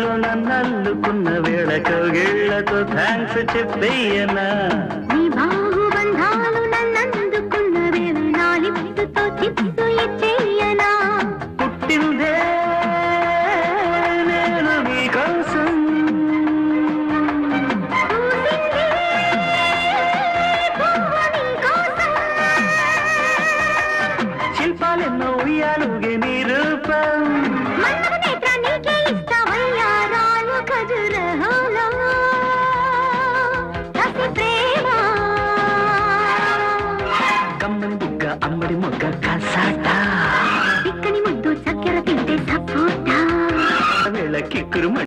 బంధాలు నన్నల్లుకున్న వేళ కౌగిళ్లతో థ్యాంక్స్ చెప్పేయనా నీ బాహుబంధాలు నన్నందుకున్న వేళ నా లిప్సుతో చిప్సు ఇచ్చేయనా పుట్టిందే నేను నీకోసం శిల్పాలెన్నో ఉయ్యాలుగే నీ రూపం కమ్మని బుగ్గ అమ్మడి మొగ్గ కసాట చిక్కని ముద్దు చక్కెర తింటే సపోటా వేళ కిక్కురు